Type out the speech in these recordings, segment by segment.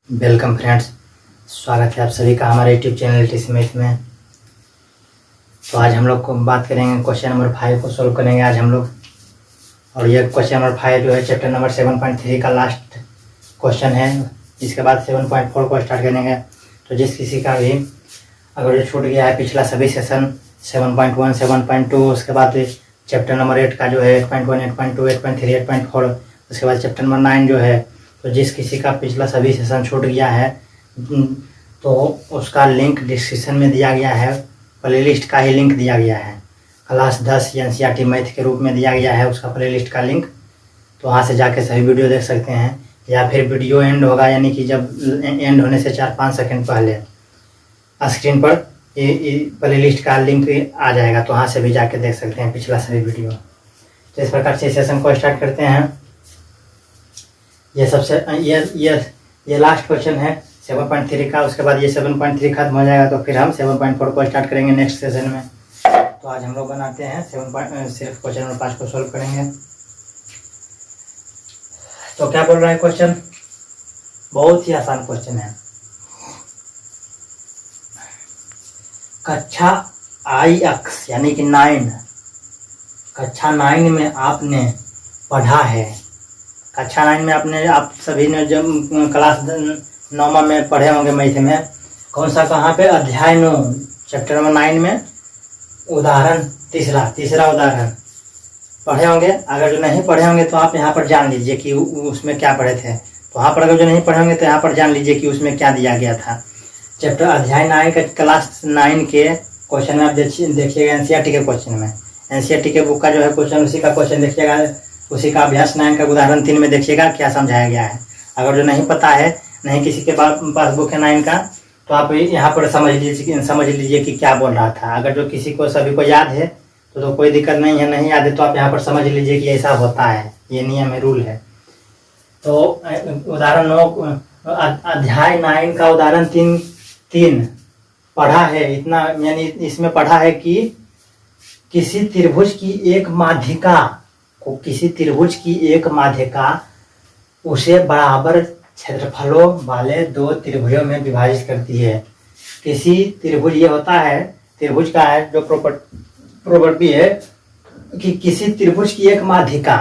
Welcome friends, स्वागत है आप सभी का हमारे यूट्यूब चैनल टीस्मेथ में। तो आज हम लोग को बात करेंगे क्वेश्चन नंबर 5 को सोल्व करेंगे आज हम लोग। और यह क्वेश्चन नंबर 5 जो है चैप्टर नंबर 7.3 का लास्ट क्वेश्चन है। इसके बाद 7.4 को स्टार्ट करेंगे। तो जिस किसी का भी अगर जो छूट गया है पिछला सभी सेशन 7.1, 7.2, उसके बाद चैप्टर नंबर 8 का जो है 8.1, 8.2, 8.3, 8.4, उसके बाद चैप्टर नंबर 9 जो है, तो जिस किसी का पिछला सभी सेशन छूट गया है तो उसका लिंक डिस्क्रिप्शन में दिया गया है। प्लेलिस्ट का ही लिंक दिया गया है। क्लास 10 एनसीईआरटी मैथ के रूप में दिया गया है उसका प्लेलिस्ट का लिंक। तो वहाँ से जाके सभी वीडियो देख सकते हैं, या फिर वीडियो एंड होगा यानी कि जब एंड होने से 4-5 सेकंड पहले स्क्रीन पर प्लेलिस्ट का लिंक आ जाएगा, तो वहाँ से भी जाके देख सकते हैं पिछला सभी वीडियो। तो इस प्रकार से सेशन को स्टार्ट करते हैं। ये सबसे ये लास्ट क्वेश्चन है 7.3 का। उसके बाद ये 7.3 खत्म हो जाएगा तो फिर हम 7.4 को स्टार्ट करेंगे नेक्स्ट सेशन में। तो आज हम लोग बनाते हैं सिर्फ क्वेश्चन नंबर 5 को सोल्व करेंगे। तो क्या बोल रहा है क्वेश्चन? बहुत ही आसान क्वेश्चन है। कक्षा IX यानी कि 9, कक्षा 9 में आपने पढ़ा है। कक्षा 9 में आप सभी ने जब क्लास 9 में पढ़े होंगे मैथ में, कौन सा कहाँ पे? अध्याय 9 चैप्टर नंबर 9 में उदाहरण तीसरा उदाहरण पढ़े होंगे। अगर जो नहीं पढ़े होंगे तो आप यहाँ पर जान लीजिए कि उसमें क्या पढ़े थे। तो वहाँ पर अगर जो नहीं पढ़े होंगे तो यहाँ पर जान लीजिए कि उसमें क्या दिया गया था। चैप्टर अध्याय 9 के क्लास 9 के क्वेश्चन में आप देखिएगा एनसीईआरटी के क्वेश्चन में, एनसीईआरटी के बुक का जो है क्वेश्चन उसी का क्वेश्चन देखिएगा, उसी का अभ्यास 9 का उदाहरण 3 में देखिएगा क्या समझाया गया है। अगर जो नहीं पता है, नहीं किसी के पास बुक है 9 का, तो आप यहाँ पर समझ लीजिए कि क्या बोल रहा था। अगर जो किसी को सभी को याद है तो कोई दिक्कत नहीं है, नहीं याद है तो आप यहाँ पर समझ लीजिए कि ऐसा होता है, ये नियम है, रूल है। तो उदाहरण 9 अध्याय 9 का उदाहरण 3 पढ़ा है इतना, यानी इसमें पढ़ा है कि किसी त्रिभुज की एक माध्यिका उसे बराबर क्षेत्रफलों वाले 2 त्रिभुजों में विभाजित करती है। किसी त्रिभुज, ये होता है त्रिभुज का है जो प्रॉपर्टी है कि किसी त्रिभुज की एक माध्यिका,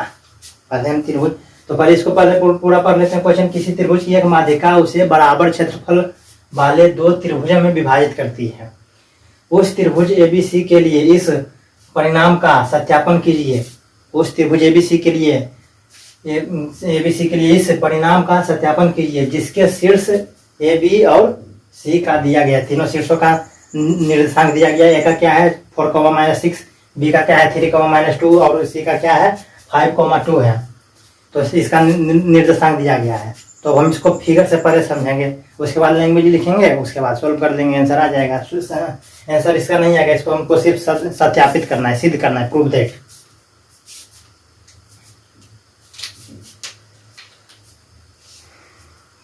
पहले हम त्रिभुज, तो पहले इसको पूरा पढ़ लेते हैं क्वेश्चन। किसी त्रिभुज की एक माध्यिका उसे बराबर क्षेत्रफल वाले 2 त्रिभुजों में विभाजित करती है। उस त्रिभुज ABC के लिए इस परिणाम का सत्यापन कीजिए। उस त्रिभुज ABC के लिए इस परिणाम का सत्यापन कीजिए जिसके शीर्ष AB और C का दिया गया, तीनों शीर्षों का निर्देशांक दिया गया। A का क्या है 4, -6, B का क्या है 3, -2 और C का क्या है 5, 2 है। तो इसका निर्देशांक दिया गया है। तो हम इसको फिगर से पहले समझेंगे, उसके बाद लैंग्वेज लिखेंगे, उसके बाद सोल्व कर देंगे, आंसर आ जाएगा। आंसर इसका नहीं आएगा, इसको हमको सिर्फ सत्यापित करना है, सिद्ध करना है, प्रूव दैट।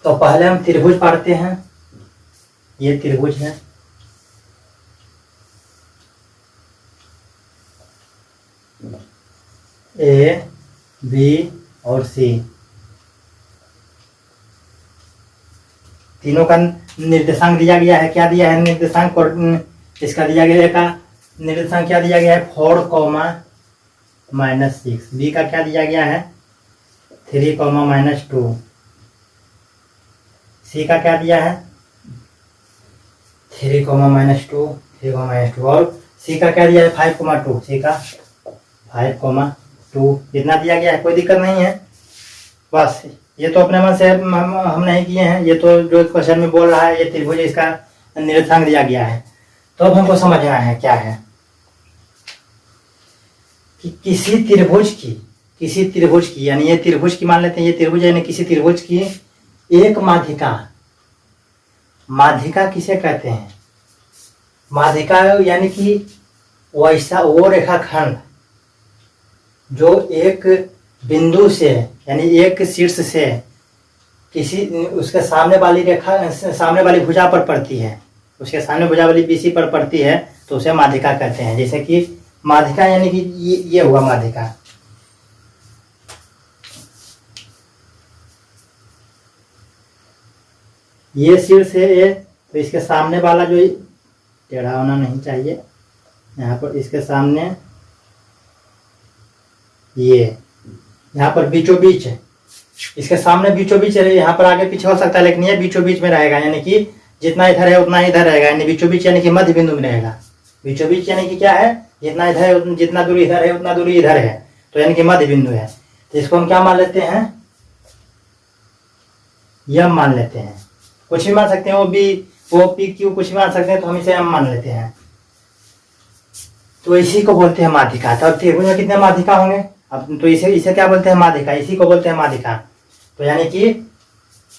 तो पहले हम त्रिभुज पढ़ते हैं। ये त्रिभुज है, A, B और C, तीनों का निर्देशांक दिया गया है। क्या दिया है निर्देशांक? और इसका दिया गया का निर्देशांक क्या दिया गया है 4, -6। बी का क्या दिया गया है 3, -2। सी का क्या दिया है 3, -2, 3, -2 और सी का क्या दिया है 5, 2। सी का 5, 2 इतना दिया गया है, कोई दिक्कत नहीं है। बस ये तो अपने मन से हम नहीं किए हैं, ये तो जो क्वेश्चन में बोल रहा है ये त्रिभुज, इसका निर्देशांक दिया गया है। तो अब हमको समझना है क्या है कि किसी त्रिभुज की यानी ये त्रिभुज की मान लेते हैं, ये त्रिभुज यानी किसी त्रिभुज की एक माध्यिका किसे कहते हैं? माध्यिका यानी कि वैसा वो रेखाखंड जो एक बिंदु से यानी एक शीर्ष से किसी उसके सामने वाली भुजा पर पड़ती है, उसके सामने भुजा वाली BC पर पड़ती है, तो उसे माध्यिका कहते हैं। जैसे कि माध्यिका यानी कि ये हुआ माध्यिका, ये शीर्ष है ए, तो इसके सामने वाला जो टेढ़ा होना नहीं चाहिए, यहाँ पर इसके सामने ये यहाँ पर बीचों बीच है, इसके सामने बीचों बीच है, यहाँ पर आगे पीछे हो सकता है लेकिन ये बीचों बीच में रहेगा, यानी कि जितना इधर है उतना इधर रहेगा, यानी बीचों बीच यानी कि मध्य बिंदु में रहेगा। बीचों बीच यानी कि क्या है, जितना इधर है जितना दूरी इधर है उतना दूरी इधर है, तो यानी कि मध्य बिंदु है। तो इसको हम क्या मान लेते हैं, यम मान लेते हैं, कुछ भी मान सकते हैं, वो पी क्यू कुछ भी मान सकते हैं, तो हम इसे एम मान लेते हैं। तो इसी को बोलते हैं माध्यिका। तो त्रिभुज में कितने माध्यिका होंगे, अब तो इसे क्या बोलते हैं, माध्यिका, इसी को बोलते हैं माध्यिका। तो यानी कि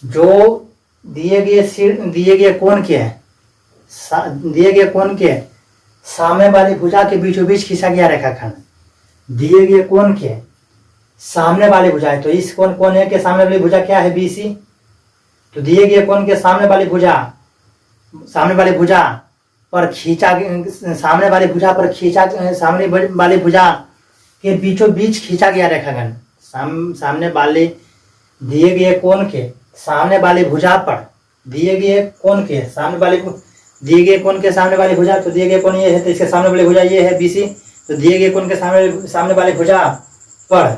जो दिए गए कोण के सामने वाली भुजा के बीचों बीच खींचा गया रेखाखंड, दिए गए कोण के सामने वाली भुजा है, तो इस कोण के सामने वाली भुजा क्या है, बीसी। तो दिए गए कोण के सामने वाली भुजा पर खींचा, सामने वाली भुजा के बीचों बीच खींचा गया रेखाखंड, सामने वाले दिए गए कोण के सामने वाली भुजा पर दिए गए कोण के सामने वाली भुजा, तो दिए गए कोण ये है, तो इसके सामने वाली भुजा ये है बीसी। तो दिए गए कोण के सामने वाली भुजा पर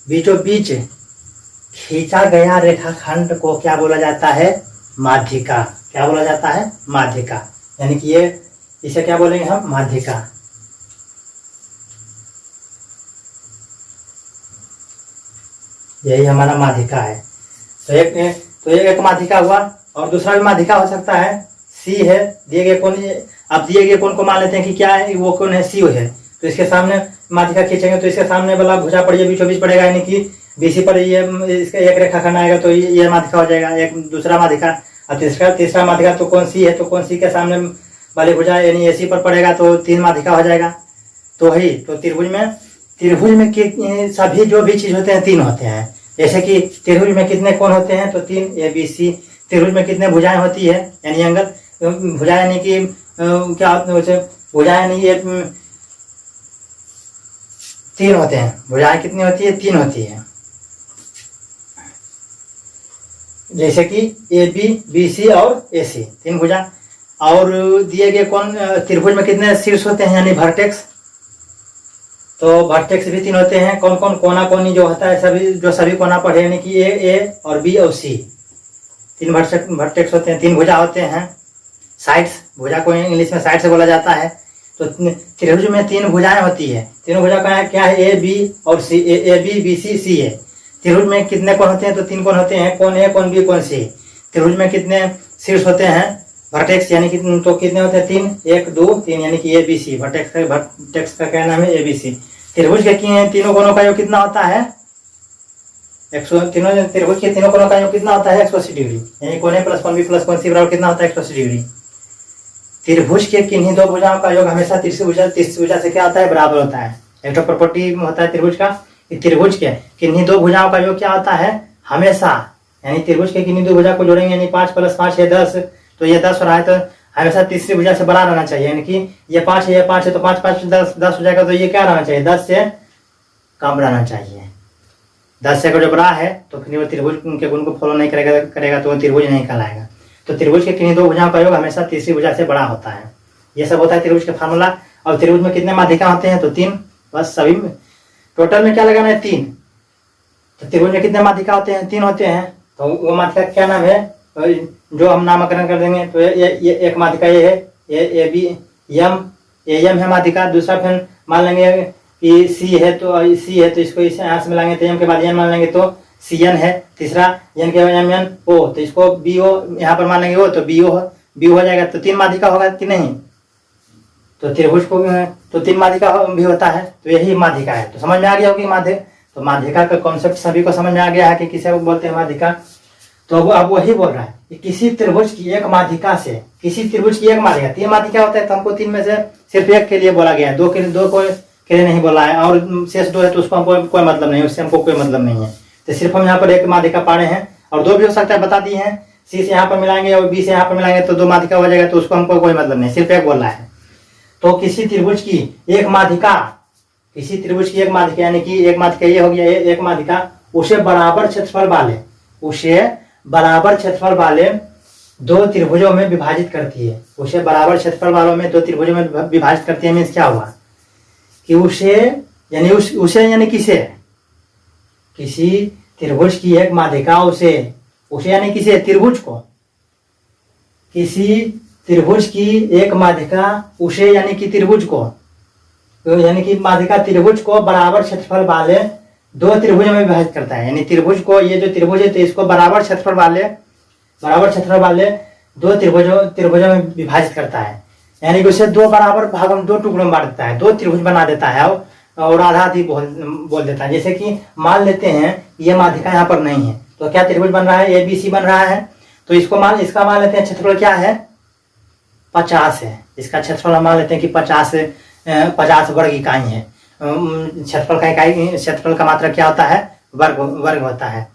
बीचों बीच खींचा गया रेखाखंड को क्या बोला जाता है, माध्यिका। क्या बोला जाता है, माध्यिका। यानी कि ये इसे क्या बोलेंगे हम, माध्यिका। यही हमारा माध्यिका है। तो एक माध्यिका हुआ, और दूसरा भी माध्यिका हो सकता है, सी है, दिए गए कोण। अब दिए गए कोण को मान लेते हैं कि क्या है, वो कोण है, सी है। तो इसके सामने माध्यिका खींचेंगे, तो इसके सामने वाला भुजा पर ये बीचों बीच पड़ेगा, यानी कि बीसी पर ये इसका एक रेखाखंड आएगा, तो ये माध्यिका हो जाएगा, एक दूसरा माध्यिका। और तीसरा माध्यिका तो कौन सी है, तो कौन सी के सामने वाली भुजा यानी एसी पर पड़ेगा, तो 3 माध्यिका हो जाएगा। तो त्रिभुज में सभी जो भी चीज होते हैं 3 होते हैं। जैसे कि त्रिभुज में कितने कोण होते हैं, तो 3 ABC। त्रिभुज में कितने भुजाएं होती है, यानी एंगल, भुजा यानी कि क्या भुजा यानी ये 3 होते हैं। भुजाएं कितनी होती है, 3 होती है। जैसे कि AB, BC और AC 3 भुजा। और दिए गए कोण त्रिभुज में कितने शीर्ष होते हैं, यानी वर्टेक्स, तो वर्टेक्स भी 3 होते हैं। कौन कोना जो होता है, सभी कोना पर है, यानी कि A और B और C 3 वर्टेक्स होते हैं। 3 भुजा होते हैं, साइड्स, भुजा को इंग्लिश में साइड से बोला जाता है। तो त्रिभुज में 3 भुजाएं होती है। तीनों भुजा का क्या है, A B और C, A B B C C है। त्रिभुज में कितने कोण होते हैं, तो 3 कोण होते हैं, कोण A, कोण B, कोण C। त्रिभुज में कितने शीर्ष होते हैं, वर्टेक्स, यानी कि तो कितने होते हैं, 3, 1 2 3, यानी कि ABC। वर्टेक्स का क्या नाम है, ABC। त्रिभुज के तीनों कोणों का योग कितना होता है, त्रिभुज के तीनों कोणों का योग कितना होता है, 180 डिग्री। यानी कोण A प्लस कोण B प्लस कोण C बराबर कितना होता है, 180 डिग्री। त्रिभुज के किन्हीं 2 भुजाओं का योग हमेशा तीसरी भुजा से क्या होता है, बराबर होता है। एक तो प्रॉपर्टी होता है त्रिभुज का, त्रिभुज के किन्हीं 2 भुजाओं का योग क्या होता है, हमेशा, यानी त्रिभुज के किन्हीं 2 भुजा को जोड़ेंगे, यानी 5 + 5 है 10, तो ये 10 हो रहा है, तो हमेशा तीसरी भुजा से बड़ा रहना चाहिए। यानी कि ये 5 है, ये 5 है, तो 5 5 10 हो जाएगा, तो ये क्या रहना चाहिए, 10 से कम रहना चाहिए। 10 से अगर जो बड़ा है तो फिर वो त्रिभुज के गुण को फॉलो नहीं करेगा, तो वो त्रिभुज नहीं कहलाएगा। तो त्रिभुज के किन्हीं 2 भुजाओं का योग हमेशा तीसरी भुजा से बड़ा होता है। ये सब होता है त्रिभुज का फार्मूला। और त्रिभुज में कितने माध्यिका होते हैं, तो 3, बस सभी में टोटल में क्या लगाना है, 3। तो त्रिभुज में कितने माध्यिका होते हैं, 3 होते हैं। तो वो माध्यिका क्या नाम है, जो हम नामकरण कर देंगे, तो ये एक माध्यिका ये है, ये AB AM है माध्यिका। दूसरा फिर मान लेंगे कि C है, तो इसको इस यहाँ से मिलाएंगे, तो M के बाद N मान लेंगे, तो CN है। तीसरा N के बाद MN O, तो इसको BO यहाँ पर मान लेंगे, O तो BO हो जाएगा। तो 3 माध्यिका होगा कि नहीं, तो त्रिभुज को तो 3 माध्यिका भी होता है। तो यही माध्यिका है। तो समझ में आ गया होगी तो माध्यिका का कॉन्सेप्ट सभी को समझ में आ गया है कि किसे बोलते हैं माध्यिका। तो अब वही बोल रहा है कि किसी त्रिभुज की एक माध्यिका से, किसी त्रिभुज की एक माध्यिका, 3 माध्यिका होता है, तो हमको 3 में से सिर्फ एक के लिए बोला गया है, 2 के लिए नहीं बोला है। और शेष 2 है तो उसको हमको कोई मतलब नहीं है, उससे हमको कोई मतलब नहीं है। तो सिर्फ हम यहाँ पर एक माध्यिका पा रहे हैं, और 2 भी हो सकता है, बता दिए हैं। C से यहाँ पर मिलाएंगे और B से यहाँ पर मिलाएंगे, तो 2 माध्यिका हो जाएगा, तो उसको हमको कोई मतलब नहीं, सिर्फ एक बोल रहा है। तो किसी त्रिभुज की एक माध्यिका, यानी कि एक माध्यिका ये हो गया, एक माध्यिका उसे बराबर क्षेत्रफल वाले दो त्रिभुजों में विभाजित करती है। उसे बराबर क्षेत्रफल वालों में दो त्रिभुजों में विभाजित करती है। मीन्स क्या हुआ कि उसे यानी किसी त्रिभुज की एक माध्यिका उसे यानी किसी त्रिभुज को, किसी त्रिभुज की एक माध्यिका उसे यानी कि त्रिभुज को, यानी कि माध्यिका त्रिभुज को बराबर क्षेत्रफल वाले दो त्रिभुजों में विभाजित करता है। यानी त्रिभुज को, ये जो त्रिभुज है तो इसको बराबर क्षेत्रफल वाले दो त्रिभुजों में विभाजित करता है। यानी कि उसे दो बराबर भागों में, दो टुकड़ों में बांट देता है, दो त्रिभुज बना देता है और आधा आधी बोल देता है। जैसे कि मान लेते हैं ये माध्यिका यहाँ पर नहीं है तो क्या त्रिभुज बन रहा है, ABC बन रहा है। तो इसका मान लेते हैं क्षेत्रफल क्या है, 50 है। इसका क्षेत्रफल हम मान लेते हैं कि 50 वर्ग इकाई है। क्षेत्रफल का मात्रक क्या होता है, वर्ग होता है।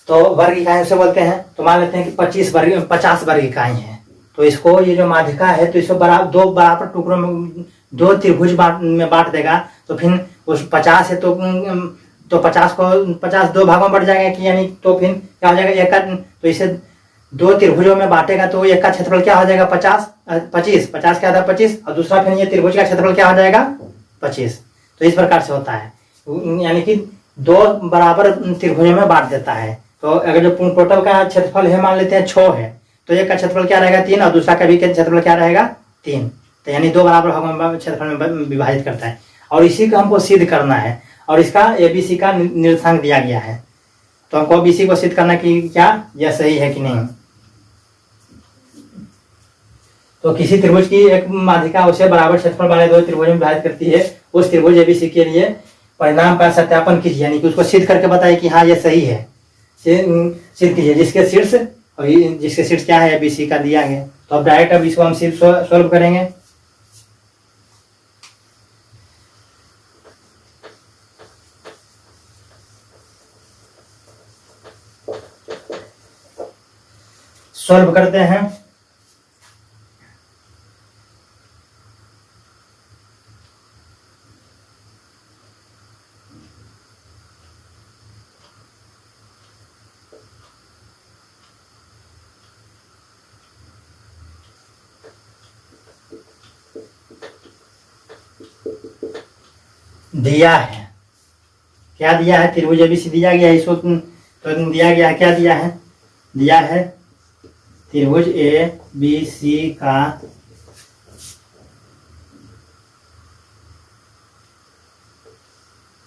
तो वर्ग इकाई से बोलते हैं। तो मान लेते हैं कि 50 वर्ग इकाई है। तो इसको, ये जो माध्यिका है तो इसको दो बराबर टुकड़ों में, दो त्रिभुज में बांट देगा। तो फिर उस 50 है तो 50 दो भागों में बढ़ जाएगा कि, यानी तो फिर क्या हो जाएगा, एक का, तो इसे दो त्रिभुजों में बांटेगा तो एक का क्षेत्रफल क्या हो जाएगा, 50 क्या था 25, और दूसरा फिर ये त्रिभुज का क्षेत्रफल क्या हो जाएगा 25। तो इस प्रकार से होता है, यानी कि दो बराबर त्रिभुजों में बांट देता है। तो अगर जो टोटल का क्षेत्रफल है मान लेते हैं 6 है तो एक का क्षेत्रफल क्या रहेगा 3 और दूसरा का भी क्षेत्रफल क्या रहेगा 3। तो यानी दो बराबर भागों में क्षेत्रफल में विभाजित करता है। और इसी को हमको सिद्ध करना है और इसका ABC का निर्देशांक दिया गया है। तो हमको ABC को सिद्ध करना कि क्या यह सही है कि नहीं। तो किसी त्रिभुज की एक माध्यिका उसे बराबर क्षेत्रफल वाले दो त्रिभुज में विभाजित करती है। उस त्रिभुज ABC के लिए परिणाम का सत्यापन कीजिए, यानी कि उसको सिद्ध करके बताइए कि हाँ ये सही है। सिद्ध कीजिए जिसके शीर्ष क्या है ABC का दिया गया। तो अब डायरेक्ट इसको हम सिर्फ सॉल्व करेंगे। सॉल्व करते हैं। दिया है, क्या दिया है, त्रिभुज ABC दिया गया है। इसको तो दिया गया है, क्या दिया है, दिया है त्रिभुज ABC का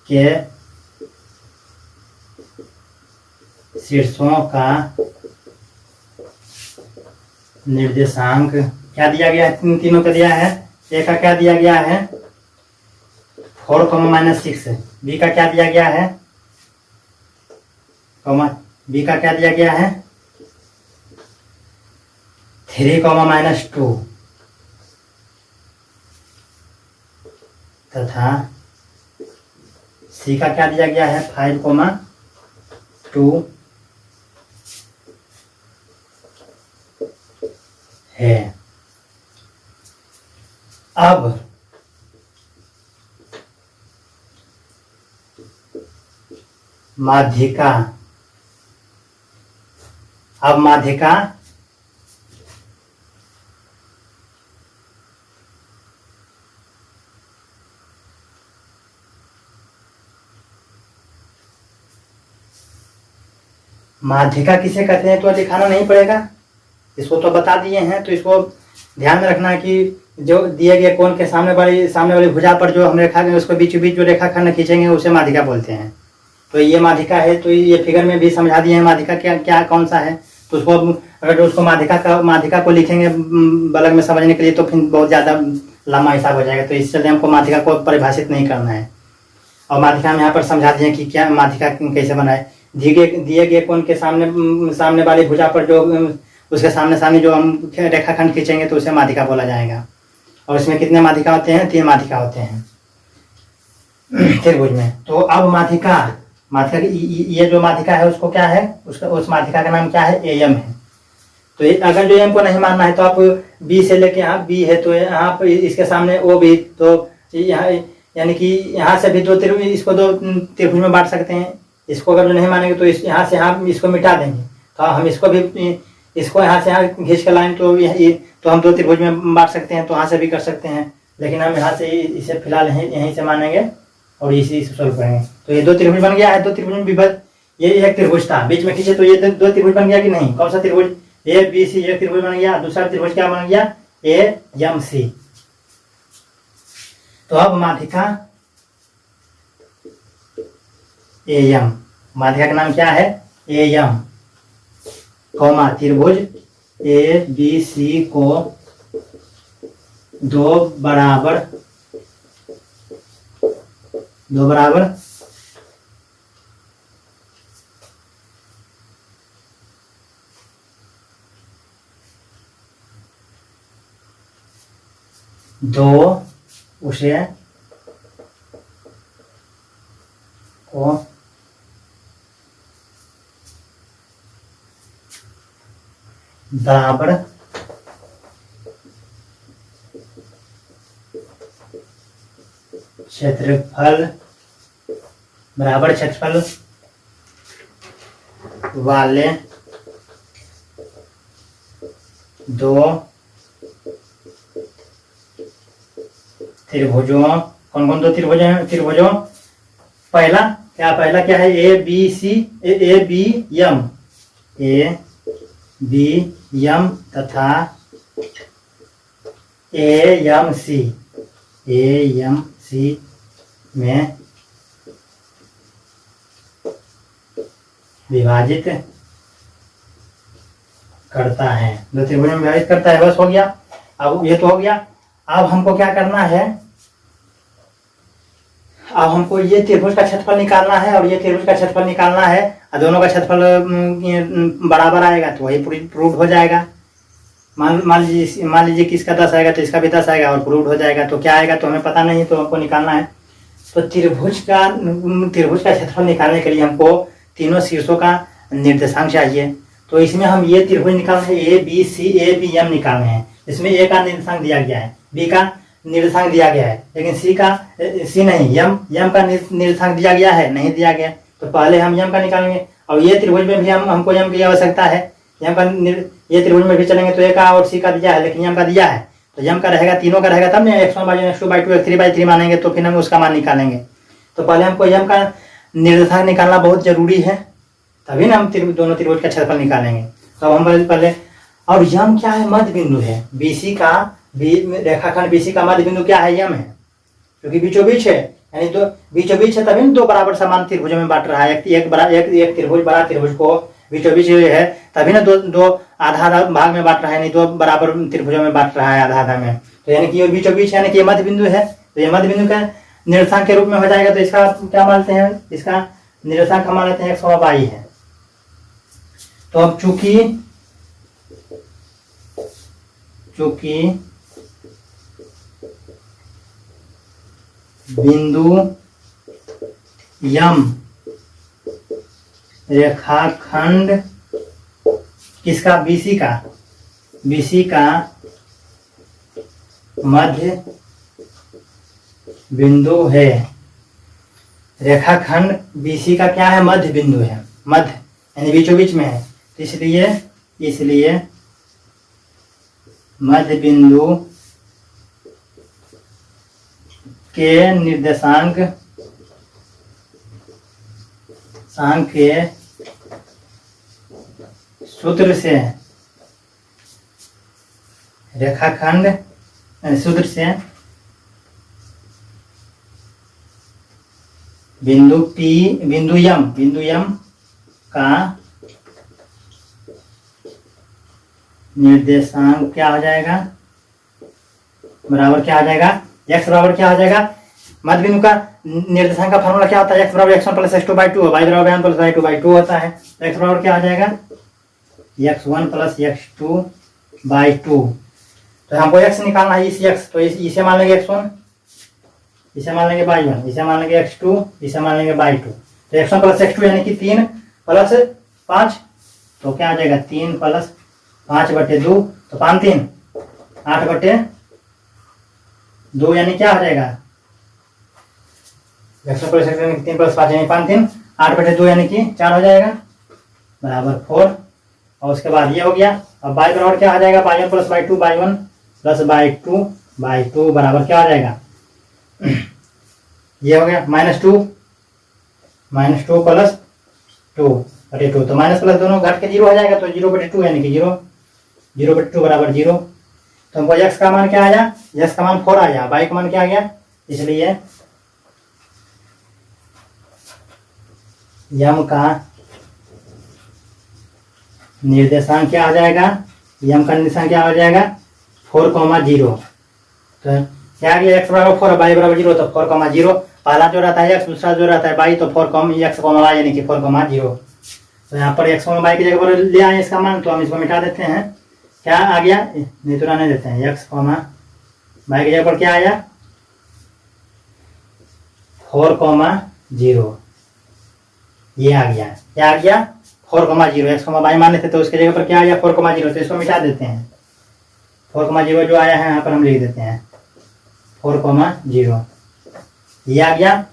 के शीर्षों का निर्देशांक क्या दिया गया है, तीनों का दिया है। ए का क्या दिया गया है 4, -6। बी का क्या दिया गया है, बी का क्या दिया गया है 3, -2 तथा सी का क्या दिया गया है 5, 2 है। अब माध्यिका किसे कहते हैं तो दिखाना नहीं पड़ेगा, इसको तो बता दिए हैं। तो इसको ध्यान में रखना कि जो दिए गए कोण के सामने वाली भुजा पर जो हम रेखा उसको बीचों बीच जो रेखाखंड खींचेंगे उसे माध्यिका बोलते हैं। तो ये माध्यिका है। तो ये फिगर में भी समझा दिए हैं माध्यिका क्या कौन सा है। तो उसको अगर जो उसको माध्यिका को लिखेंगे बलग में समझने के लिए तो फिर बहुत ज़्यादा लंबा हिसाब हो जाएगा। तो इससे हमको माध्यिका को परिभाषित नहीं करना है। और माध्यिका में यहाँ पर समझा दिए कि क्या माध्यिका कैसे बनाए। दिए गए कोण के सामने वाली भुजा पर जो उसके सामने जो हम रेखाखंड खींचेंगे तो उसे माध्यिका बोला जाएगा। और इसमें कितने माध्यिका होते हैं, 3 माध्यिका होते हैं त्रिभुज में। तो अब माध्यिका ये जो माध्यिका है उसको क्या है, उस माध्यिका का नाम क्या है, AM है। तो अगर जो AM को नहीं मानना है तो आप B से लेके यहाँ B है तो यहाँ पर इसके सामने O भी, तो यहाँ यानी कि यहाँ से भी इसको दो त्रिभुज में बांट सकते हैं। इसको अगर नहीं मानेंगे तो इस यहाँ से यहाँ इसको मिटा देंगे, तो हम इसको भी इसको यहाँ से यहाँ खींच कर लाएं तो तो हम दो त्रिभुज में बांट सकते हैं, तो यहाँ से भी कर सकते हैं, लेकिन हम यहाँ से इसे फिलहाल यहीं से मानेंगे और इसी से सोल्व करेंगे। तो ये दो त्रिभुज बन गया है, दो त्रिभुज में विभक्त, ये एक त्रिभुज था बीच में खींचे तो ये दो त्रिभुज बन गया कि नहीं? कौन सा त्रिभुज? ए बी सी एक त्रिभुज बन गया, दूसरा त्रिभुज क्या बन गया? A M C. तो अब माध्यिका ए एम, माध्यिका का नाम क्या है? ए एम, कौमा त्रिभुज ए बी सी को दो बराबर दो उसे को बराबर क्षेत्रफल वाले दो त्रिभुजों, कौन कौन दो त्रिभुजों? पहला क्या है? ए बी एम तथा ए एम सी में विभाजित करता है, दो त्रिभुज में विभाजित करता है। बस हो गया, अब ये तो हो गया। अब हमको क्या करना है? अब हमको ये त्रिभुज का क्षेत्रफल निकालना है और ये त्रिभुज का क्षेत्रफल निकालना है, और दोनों का क्षेत्रफल बराबर आएगा तो वही प्रूव हो जाएगा। मान लीजिए कि इसका 10 आएगा तो इसका भी 10 आएगा और प्रूव हो जाएगा। तो क्या आएगा तो हमें पता नहीं, तो हमको निकालना है। तो त्रिभुज का क्षेत्रफल निकालने के लिए हमको तीनों शीर्षों का निर्देशांक चाहिए। तो इसमें हम ये त्रिभुज निकालना है, ए बी एम निकालने हैं। इसमें ए का निर्देशांक दिया गया है, बी का निर्देशांक दिया गया है, लेकिन सी नहीं, यम का निर्देशांक दिया गया है, नहीं दिया गया। तो पहले हम यम का निकालेंगे, और ये त्रिभुज में भी हमको यम की आवश्यकता है। ये त्रिभुज में भी चलेंगे तो ए का और सी का दिया है, लेकिन यम का दिया है, तो यम का रहेगा, तीनों का रहेगा, तब ना x1/2 x3/3 मानेंगे, तो फिर हम उसका मान निकालेंगे। तो पहले हमको यम का निर्देशांक निकालना बहुत जरूरी है, तभी ना हम दोनों त्रिभुज का क्षेत्रफल निकालेंगे। तो हम पहले, और यम क्या है? मध्य बिंदु है। बीसी का रेखाखंड बीसी का मध्य बिंदु क्या है? यम है, क्योंकि बीचों बीच है, यानी तो बीचों बीच है, तभी दो बराबर समान त्रिभुजों में बांट रहा है। एक त्रिभुज बड़ा त्रिभुज को बीचों बीच है, तभी ना दो आधा भाग में बांट रहा है, नहीं दो बराबर त्रिभुजों में बांट रहा है आधा में। तो यानी कि ये बीचों बीच, यानी कि ये मध्य बिंदु है। तो ये मध्य बिंदु का निर्देशांक के रूप में हो जाएगा। तो इसका क्या मानते हैं? इसका निर्देशांक हम मान लेते हैं x है। तो अब चूंकि बिंदु यम रेखाखंड किसका? बीसी का मध्य बिंदु है। रेखाखंड बीसी का क्या है? मध्य बिंदु है, मध्य यानी बीचों बीच में है। तो इसलिए मध्य बिंदु के निर्देशांक के सूत्र से रेखाखंड सूत्र से बिंदु यम का निर्देशांक क्या हो जाएगा? बराबर क्या आ जाएगा? x बराबर क्या हो जाएगा? मध्य बिंदु का निर्देशांक का फॉर्मूला क्या होता है? x बराबर x1 + x2/2, y बराबर m + y2/2 होता है। x बराबर क्या आ जाएगा? x1 + x2/2। तो हमको x निकालना है, इस x, तो इसे मान लेंगे x1, इसे मान लेंगे y1, इसे मान लेंगे x2, इसे मान लेंगे y2। तो x1 + x2 यानी कि 3 + 5, तो क्या आ जाएगा? 3 + 5/2, तो 5 3 8/2, यानी क्या हो जाएगा? x1 + x2 यानी 3 + 5 यानी 5 3 8/2 यानी कि 4 हो जाएगा बराबर 4। और उसके बाद ये हो गया। अब बाई बराबर क्या आ जाएगा, by 1 plus by 2 by 1 plus by 2 बराबर क्या आ जाएगा ये हो गया -2 प्लस 2/2। तो माइनस प्लस दोनों घट के 0 हो जाएगा, तो 0/2 यानी कि 0/2 बराबर 0। तो हमको x का मान क्या आया, x का मान 4 आया, y का मान क्या आ गया, इसलिए यम का निर्देशांक क्या आ जाएगा, यम का निर्देशांक क्या आ जाएगा 4,0। तो क्या आ गया, x बराबर 4 y बराबर 0, तो 4,0। पहला जो रहता है x, दूसरा जो रहता है y, तो 4x, y यानी कि 4,0। तो यहाँ पर x, y की जगह पर ले आए इसका मान, तो हम इसको मिटा देते हैं। क्या आ गया, नहीं तो रहने देते हैं, x, y की जगह पर क्या आया 4,0 ये आ गया। क्या आ गया 4,0, x, y माने थे, तो उसके जगह पर क्या आ गया 4,0। तो इसको मिटा देते हैं, 4,0 जो आया है यहाँ पर हम लिख देते हैं 4,0 ये आ गया।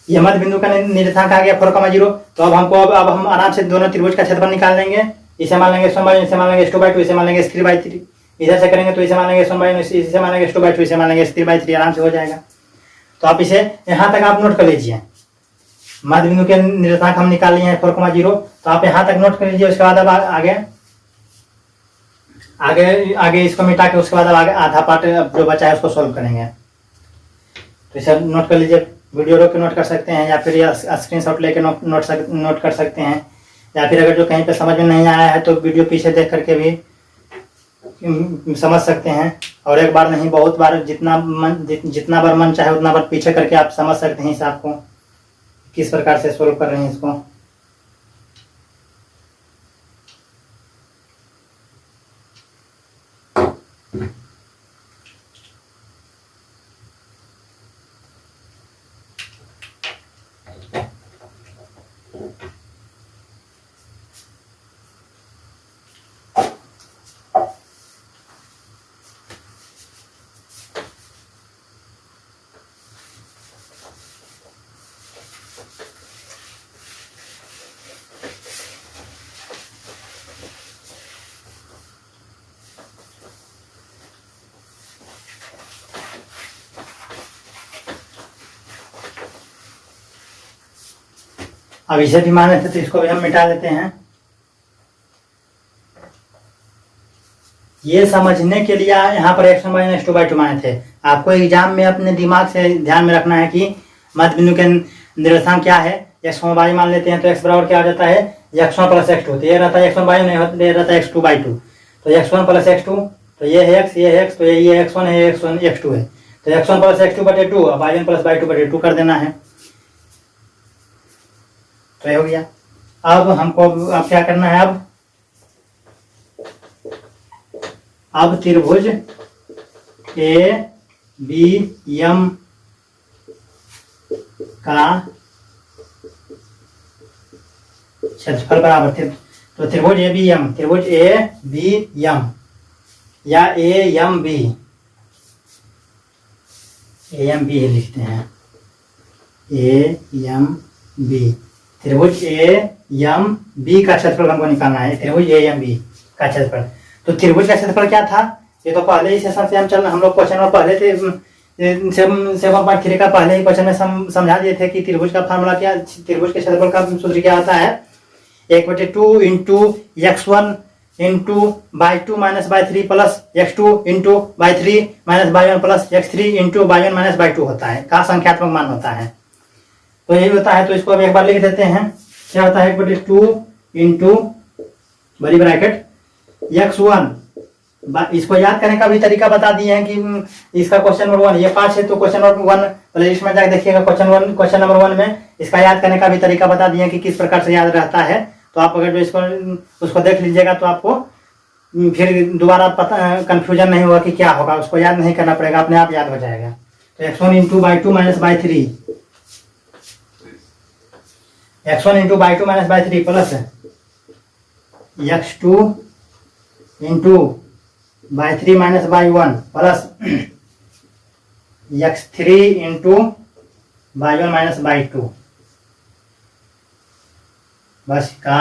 ये मध्य बिंदु का निर्देशांक आ गया 4,0। तो अब हमको अब हम आराम से दोनों त्रिभुज का क्षेत्रफल निकाल लेंगे। इसे मान लेंगे x1/2, इसे मान लेंगे x2/2, इसे मान लेंगे x3/3। इधर से करेंगे तो इसे मान लेंगे x1/2, इसे मान लेंगे x2/2, इसे मान लेंगे x3/3, आराम से हो जाएगा। तो आप इसे यहाँ तक आप नोट कर लीजिए, मध्य बिंदु के निर्देशांक हम निकाल लिए हैं 4,0। तो आप यहाँ तक नोट कर लीजिए। उसके बाद अब आगे इसको मिटा के उसके बाद अब आगे आधा पार्ट जो बचा है उसको सोल्व करेंगे। तो इसे नोट कर लीजिए, वीडियो रोक के नोट कर सकते हैं, या फिर स्क्रीनशॉट लेके नोट कर सकते हैं, या फिर अगर जो कहीं पे समझ में नहीं आया है तो वीडियो पीछे देख करके भी समझ सकते हैं। और एक बार नहीं, बहुत बार, जितना बार मन चाहे उतना बार पीछे करके आप समझ सकते हैं हिसाब को, किस प्रकार से सोल्व कर रहे हैं इसको। अब इसे भी माने थे तो इसको भी हम मिटा देते हैं। ये समझने के लिए यहाँ पर x1 माइनस 2/2 माने थे। आपको एग्जाम में अपने दिमाग से ध्यान में रखना है कि मध्य बिंदु के निर्देशांक क्या है, x, y मान लेते हैं तो x बराबर क्या हो जाता है x1 प्लस x2। तो ये रहता है x1 नहीं होता, ये रहता है x2/2। तो x1 प्लस x2, तो ये है x, ये है x, तो ये x1 है, x1 x2 है। तो x1 प्लस x2/2 अब y1 प्लस y2/2 कर देना है। तो ये हो गया। अब हमको अब क्या करना है, अब त्रिभुज ABM का क्षेत्रफल बराबर थे। तो त्रिभुज ABM या AMB लिखते हैं, AMB। त्रिभुज AMB का क्षेत्रफल हमको निकालना है, त्रिभुज AMB का क्षेत्रफल। तो त्रिभुज का क्षेत्रफल क्या था, ये तो पहले ही सेशन से हम लोग क्वेश्चन में पहले थे 7.3 का पहले ही क्वेश्चन में समझा दिए थे कि त्रिभुज का फार्मूला क्या, त्रिभुज के क्षेत्रफल का सूत्र क्या होता है 1/2 into x1 into y2 minus y3 plus x2 into y3 minus y1 plus x3 into y1 minus y2 होता है, का संख्यात्मक मान होता है। तो यही होता है। तो इसको अब एक बार लिख देते हैं, क्या होता है 1/2 इंटू बड़ी ब्रैकेट x1। इसको याद करने का भी तरीका बता दिए हैं कि इसका क्वेश्चन नंबर 1 ये 5 है, तो क्वेश्चन नंबर 1 पहले इसमें जाकर देखिएगा, क्वेश्चन नंबर 1 में इसका याद करने का भी तरीका बता दिए हैं कि किस प्रकार से याद रहता है। तो आप अगर जो इसको उसको देख लीजिएगा तो आपको फिर दोबारा पता कंफ्यूजन नहीं होगा कि क्या होगा, उसको याद नहीं करना पड़ेगा, अपने आप याद हो जाएगा। तो x1 into y2 minus y3, x1 into y2 minus y3 plus x2 into y3 minus y1 plus x3 into y1 minus y2। बस का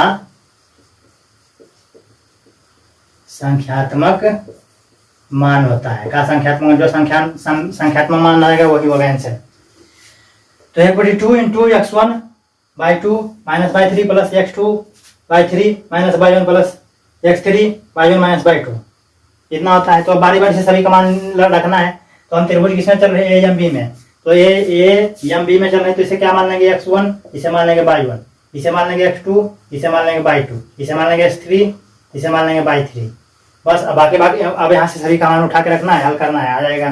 संख्यात्मक मान होता है। का संख्यात्मक, जो संख्यात्मक मान आएगा वही होगा आंसर। तो 1/2 into x1/2 minus by 3 plus x2/3 minus by 1 plus x3/1 minus by 2 इतना होता है। तो बारी बारी से सभी का मान रखना है। तो हम त्रिभुज किसमें चल रहे हैं, ए एम बी में। तो ए एम बी में चल रहे हैं, तो इसे क्या मान लेंगे, x1, इसे मान लेंगे y1, इसे मान लेंगे x2, इसे मान लेंगे y2, इसे मान लेंगे x3, इसे मान लेंगे y3। बस अब बाकी अब यहाँ से सभी का मान उठा के रखना है, हल करना है, आ जाएगा।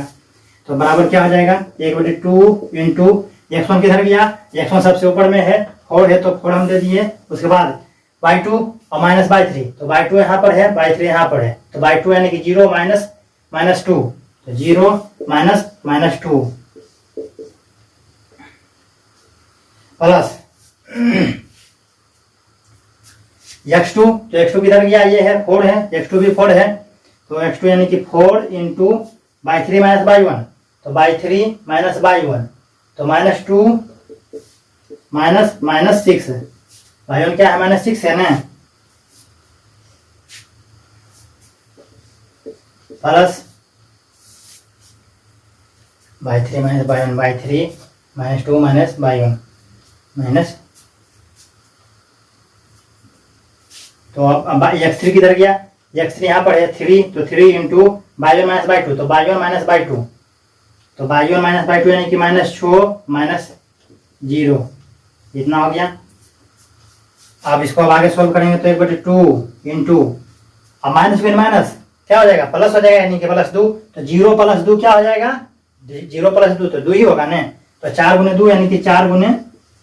तो बराबर क्या हो जाएगा, 1/2 इंटू x1 किधर गया, x1 सबसे ऊपर में है, 4 है तो 4 हम दे दिए। उसके बाद y2 और माइनस y3, तो y2 यहाँ पर है, y3 यहाँ पर है, तो y2 यानी कि 0 माइनस 2, तो 0 माइनस 2 प्लस x2, तो x2 किधर गया, ये है 4 है, x2 भी 4 है, तो x2 यानी कि 4 इंटू y3 माइनस y1, तो y3 माइनस y1, तो -2 माइनस 6, y1 क्या है, -6 है ना, plus y3 minus y1, y3 -2 minus y1 minus, तो अब x3 किधर गया, x3 यहाँ पर है 3, तो 3 इंटू y1 माइनस y2, तो y1 माइनस y2, तो y1 माइनस y2 यानी कि -6 माइनस 0 इतना हो गया। अब इसको अब आगे सोल्व करेंगे तो 1/2 इंटू, अब माइनस में माइनस क्या हो जाएगा, प्लस हो जाएगा, यानी कि +2, तो 0 + 2 क्या हो जाएगा, 0 + 2 तो 2 ही होगा ना, तो 4 × 2 यानी कि 4 ×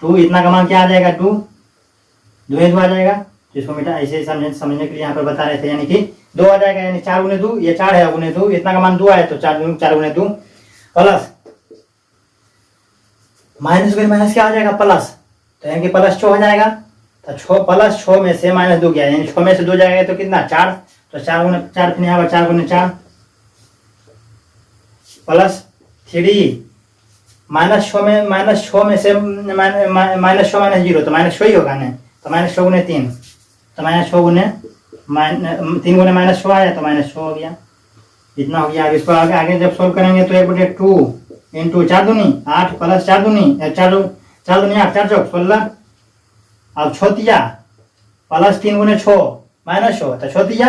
2 इतना का मान क्या आ जाएगा, 2 आ जाएगा। तो इसको मिटा ऐसे समझने के लिए यहाँ पर बता रहे थे, यानी कि 2 आ जाएगा, यानी 4 × 2, ये 4 है, × 2 इतना का मान 2 आया, तो 4 × 2 प्लस माइनस में माइनस क्या आ जाएगा, प्लस, तो यानी कि +6 हो जाएगा, तो 6 + 6 में से -2 गया, यानी 6 में से 2 जाएगा तो कितना, 4, तो 4 × 4 फिर यहाँ पर 4 × 4 प्लस 3 -6 में से -0 तो -6 ही होगा ना, तो -6 × 3, तो -6 3 × -6 आया, तो -6 हो गया, इतना हो गया। अब इसको आगे जब सोल्व करेंगे तो 1/2 इंटू 4 दूनी 8 प्लस 4 दूनी 8, 4 चौक 16, अब छोतिया प्लस 3 × 6 -6, तो छोतिया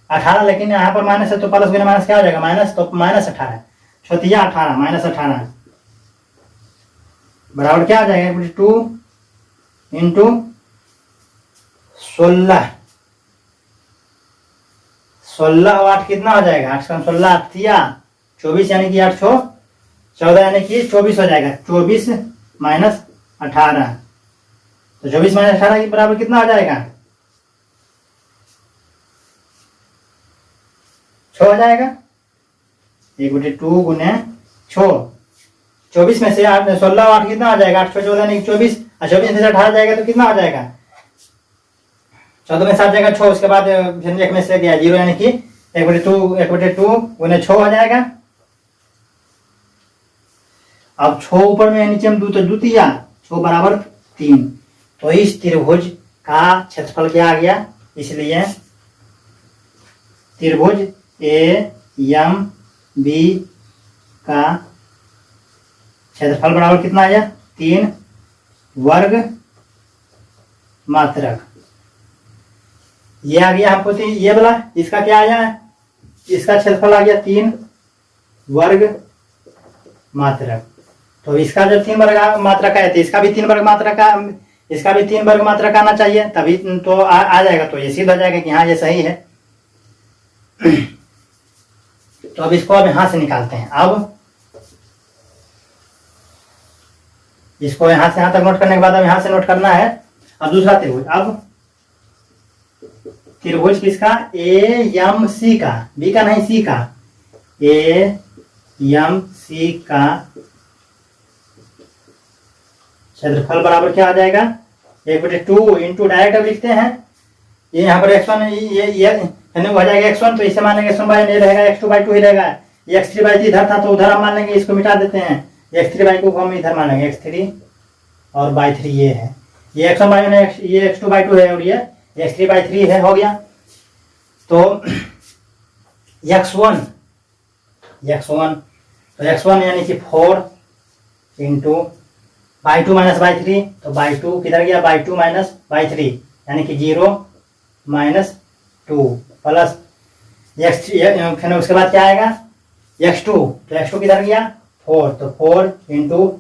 18, लेकिन यहाँ पर माइनस है तो प्लस × माइनस क्या हो जाएगा, माइनस, तो -18, छोतिया 18 -18 बराबर क्या आ जाएगा, 1/2 इंटू 16 और 8 कितना हो जाएगा, 8 × 16 8 24, यानी कि 8 14 यानी कि 24 हो जाएगा, 24 माइनस 18, तो 24 माइनस 18 के बराबर कितना हो जाएगा, 6 हो जाएगा। 1/2 × 6, 24 में से 16 और 8 कितना आ जाएगा, 8 14 यानी 24, और 24 में से 18 जाएगा तो कितना आ जाएगा, 14 में 7 जाएगा 6, उसके बाद फिर 1 में से गया 0, यानी कि 1/2 × 6 हो जाएगा। अब 6 ऊपर में नीचे में 2, तो द्वितीया 6 बराबर 3, तो इस त्रिभुज का क्षेत्रफल क्या आ गया, इसलिए त्रिभुज AMB का क्षेत्रफल बराबर कितना आया, 3 वर्ग मात्रक। ये आ गया हमको, ये वाला इसका क्या आया, इसका क्षेत्रफल आ गया 3 वर्ग मात्रक। तो इसका जब 3 वर्ग मात्रक है तो इसका भी 3 वर्ग मात्रक आना चाहिए, तभी तो आ जाएगा, तो ये सिद्ध हो जाएगा कि हाँ ये सही है। तो अब इसको अब यहां से निकालते हैं। अब इसको यहां से यहां तक नोट करने के बाद अब यहां से नोट करना है। अब दूसरा त्रिभुज, अब त्रिभुज किसका, AMC का, B का नहीं C का, AMC का क्षेत्रफल बराबर क्या आ जाएगा, 1/2 इंटू डायरेक्ट अब लिखते हैं, ये यहाँ पर x1 ये हो जाएगा x1, तो इसे मान लेंगे x1/n ये रहेगा, x2/2 ही रहेगा, x3/3 इधर था तो उधर हम मान लेंगे, इसको मिटा देते हैं, x3/2 को हम इधर मान लेंगे, x3 और 3 ये है, ये x1/1 है, ये x2/2 है और ये x3/3 है, हो गया। तो x1 तो x1 यानी कि 4 इंटू बाई 2 माइनस बाई 3, तो बाई 2 किधर गया, बाई 2 माइनस बाई 3 यानी कि 0 माइनस 2 प्लस x3, फिर उसके बाद क्या आएगा x2, तो x2 किधर गया 4, तो 4 into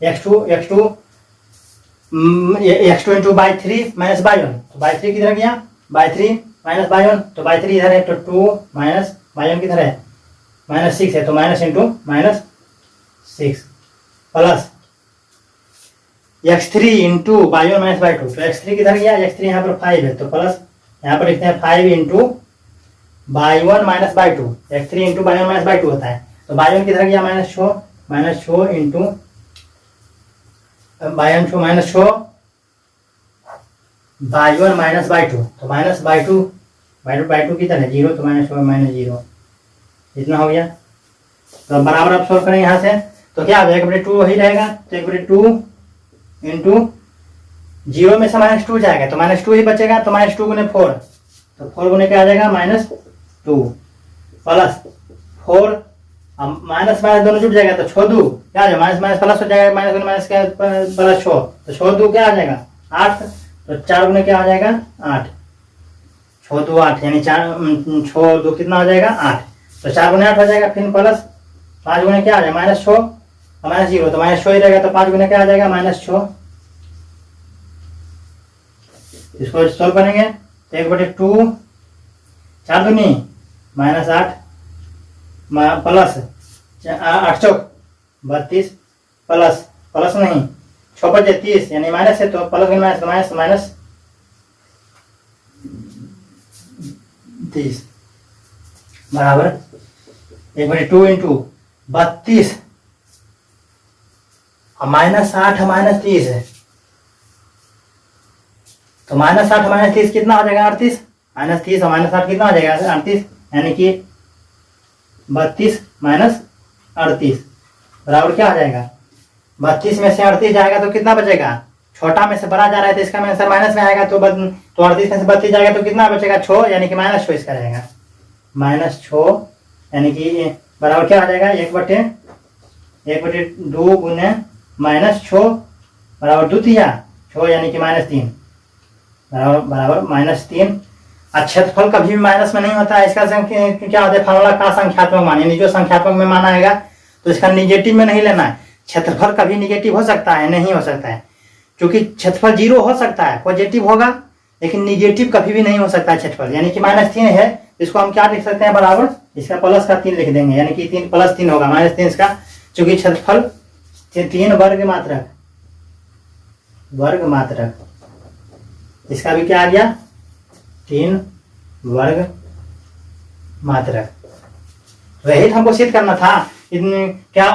x2 into by 3 minus by 1, तो बाई 3 किधर गया बाई 3 माइनस बाई 1, तो बाई 3 इधर है, तो 2 माइनस बाई 1 किधर है -6 है, तो minus into -6 plus x3 into by 1 minus by 2, तो x3 किधर गया, x3 यहाँ पर 5 है, तो प्लस यहाँ पर लिखते हैं 5 into by 1 minus by 2, x3 into by 1 minus by 2 होता है, तो बाई 1 किधर गया -6 into by 1 -6 by 1 minus by 2, तो माइनस बाई 2 किधर है 0, तो -0 इतना हो गया। तो बराबर आप सॉल्व करेंगे यहाँ से, तो क्या होगा 1/2 वही रहेगा, तो 1/2 इंटू 0 में से -2 जाएगा, तो -2 ही बचेगा, तो -2 गुने 4, तो 4 गुने क्या आ जाएगा -2 प्लस 4, अब माइनस माइनस दोनों जुट जाएगा, तो 6 दूँ क्या आ जाएगा माइनस माइनस प्लस हो जाएगा, माइनस गुने माइनस क्या प्लस 6, तो 6 दूँ क्या आ जाएगा 8, तो 4 गुने क्या आ जाएगा 8, 6 2 8 यानी 6 2 कितना हो जाएगा 8, तो 4 गुने 8 हो जाएगा, फिर प्लस 5 गुने क्या आ जाएगा -6 और -0, तो -6 ही रहेगा, तो 5 गुने क्या आ जाएगा -6। इसको सॉल्व करेंगे तो 1/2 4 दूनी -8 प्लस 8 चौक 32 प्लस नहीं 6 बचे 30 यानी माइनस है, तो प्लस माइनस 30 बराबर 1/2 इंटू 32 और -8 -30 है, तो -8 -30 कितना हो जाएगा 38, -30 और -8 कितना हो जाएगा 38 यानी कि 32 माइनस 38 बराबर क्या हो जाएगा 32 में से 38 जाएगा तो कितना बचेगा, छोटा में से बड़ा जा रहा है तो इसका आंसर माइनस में आएगा, तो 38 में से 32 जाएगा तो कितना बचेगा 6 यानी कि -6 इसका रहेगा, -6 यानी कि बराबर क्या हो जाएगा 1/2 गुने -6 बराबर 2 तिया 6 यानी कि -3 बराबर -3। क्षेत्रफल कभी भी माइनस में नहीं होता है, इसका क्या होता है फॉर्मूला का संख्यात्मक मान, यानी जो संख्यात्मक में माना आएगा तो इसका निगेटिव में नहीं लेना है। क्षेत्रफल कभी निगेटिव हो सकता है नहीं हो सकता है, क्योंकि क्षेत्रफल 0 हो सकता है पॉजिटिव होगा, लेकिन निगेटिव कभी भी नहीं हो सकता है क्षेत्रफल, यानी कि -3 है, इसको हम क्या लिख सकते हैं बराबर इसका प्लस का 3 लिख देंगे, यानी कि 3 + 3 होगा -3 इसका, क्योंकि क्षेत्रफल 3 वर्ग मात्रक इसका भी क्या आ गया 3 वर्ग मात्रक। वही हमको सिद्ध करना था क्या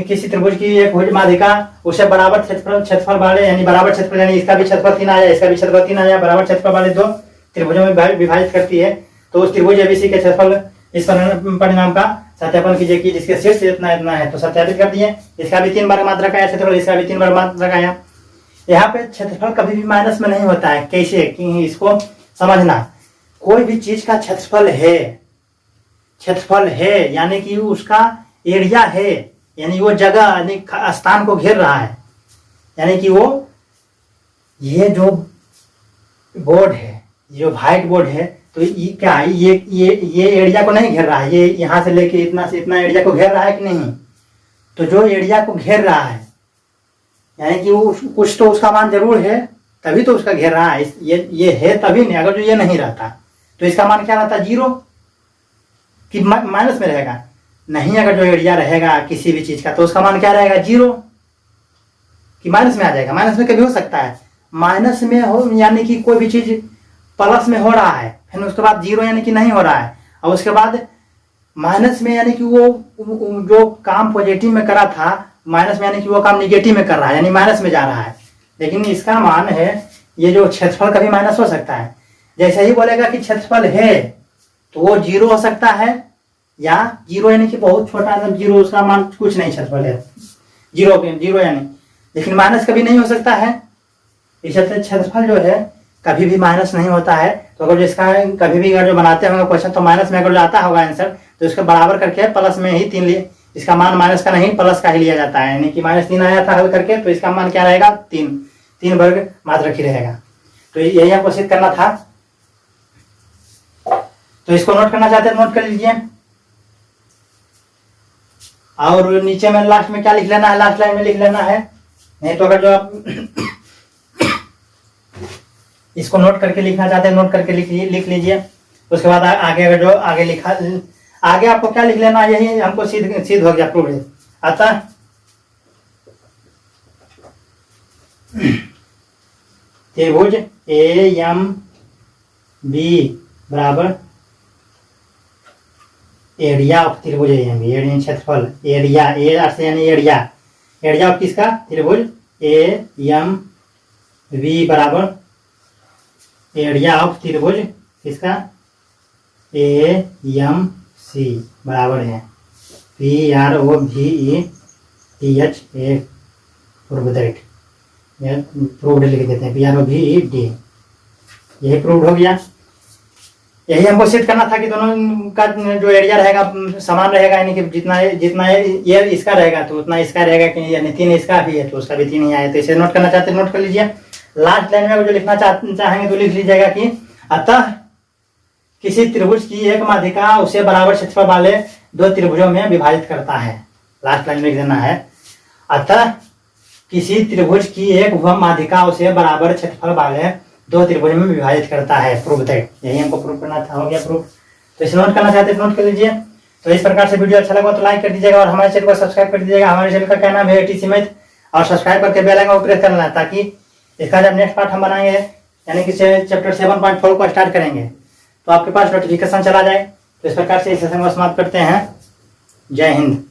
किसी त्रिभुज की एक भुज माध्यिका उसे बराबर क्षेत्रफल वाले यानी बराबर क्षेत्रफल यानी इसका भी क्षेत्रफल 3 आया इसका भी क्षेत्रफल 3 आया बराबर क्षेत्रफल वाले 2 त्रिभुजों में विभाजित करती है, तो उस त्रिभुज एबीसी के क्षेत्रफल इस परिणाम का सत्यापन कीजिए कि जिसके शीर्ष इतना है, तो सत्यापित कर दिए, इसका भी 3 वर्ग मात्रक आया क्षेत्रफल, इसका भी 3 वर्ग मात्रक आया। यहाँ पे क्षेत्रफल कभी भी माइनस में नहीं होता है, कैसे कि इसको समझना, कोई भी चीज का क्षेत्रफल है यानी कि उसका एरिया है, यानी वो जगह यानी स्थान को घेर रहा है, यानी कि वो ये जो बोर्ड है जो व्हाइट बोर्ड है तो ये क्या है ये एरिया को नहीं घेर रहा है, ये यहाँ से लेके इतना से इतना एरिया को घेर रहा है कि नहीं, तो जो एरिया को घेर रहा है यानी कि वो कुछ तो उसका मान जरूर है तभी तो उसका घेर रहा है, ये है तभी नहीं, अगर जो ये नहीं रहता तो इसका मान क्या रहता 0 कि माइनस में रहेगा नहीं, अगर जो एरिया रहेगा किसी भी चीज का तो उसका मान क्या रहेगा 0 कि माइनस में आ जाएगा। माइनस में कभी हो सकता है माइनस में हो यानी कि कोई भी चीज प्लस में हो रहा है, फिर उसके बाद 0 यानी कि नहीं हो रहा है, और उसके बाद माइनस में यानी कि वो जो काम पॉजिटिव में करा था माइनस में यानी कि वो काम निगेटिव में कर रहा है, यानी माइनस में जा रहा है, लेकिन इसका मान है ये जो क्षेत्रफल कभी माइनस हो सकता है। जैसे ही बोलेगा कि क्षेत्रफल है तो वो 0 हो सकता है या 0 यानी कि बहुत छोटा 0 उसका मान कुछ नहीं क्षेत्रफल है 0 यानी, लेकिन माइनस कभी नहीं हो सकता है, इस क्षेत्रफल जो है कभी भी माइनस नहीं होता है। तो अगर इसका कभी भी अगर जो बनाते होंगे क्वेश्चन तो माइनस में अगर जो आता होगा आंसर तो इसको बराबर करके प्लस में ही 3 लिए, इसका मान माइनस का नहीं प्लस का ही लिया जाता है। यानी कि -3 आया था हल करके तो इसका मान क्या रहेगा 3 वर्ग मात्रक ही रहेगा। तो यही हमको सिद्ध करना था। तो इसको नोट करना चाहते हैं नोट कर लीजिए। और नीचे में लास्ट में क्या लिख लेना है, लास्ट लाइन में लिख लेना है। नहीं तो अगर जो आप इसको नोट करके लिखना चाहते हैं नोट करके लिख लीजिए। उसके बाद आगे अगर जो आगे लिखा आगे आपको क्या लिख लेना है, यही हमको सिद्ध हो गया प्रूव है। अतः त्रिभुज AMB बराबर एरिया ऑफ त्रिभुज AMB, एरिया क्षेत्रफल, एरिया अर्थ यानी एरिया ऑफ किसका, त्रिभुज AMB बराबर एरिया ऑफ त्रिभुज किसका AMC बराबर है PROVETH प्रूव्ड लिख देते हैं PROVED। यही प्रूव्ड हो गया। यही हमको सिद्ध करना था कि दोनों का जो एरिया रहेगा समान रहेगा, यानी कि जितना ये इसका रहेगा तो उतना इसका रहेगा कि यानी 3 इसका भी है तो उसका भी 3 ही आया। तो इसे नोट करना चाहते हैं नोट कर लीजिए। लास्ट लाइन में जो लिखना चाहेंगे तो लिख लीजिएगा कि अतः किसी त्रिभुज की एक माध्यिका उसे बराबर क्षेत्रफल वाले 2 त्रिभुजों में विभाजित करता है। लास्ट लाइन में लिख देना है अतः किसी त्रिभुज की एक माध्यिका उसे बराबर क्षेत्रफल वाले 2 त्रिभुज में विभाजित करता है। प्रूव दैट, यही हमको प्रूव करना था, हो गया प्रूव। तो इसे नोट करना चाहते हैं नोट कर लीजिए। तो इस प्रकार से वीडियो अच्छा लगा तो लाइक कर दीजिएगा और हमारे चैनल को सब्सक्राइब कर दीजिएगा। हमारे चैनल का क्या नाम है ATC मैथ, और सब्सक्राइब करके बेल आइकन को प्रेस करना है ताकि इसका जब नेक्स्ट पार्ट हम बनाएंगे यानी कि चैप्टर 7.4 को स्टार्ट करेंगे तो आपके पास नोटिफिकेशन चला जाए। तो इस प्रकार से इस सेशन को समाप्त करते हैं। जय हिंद।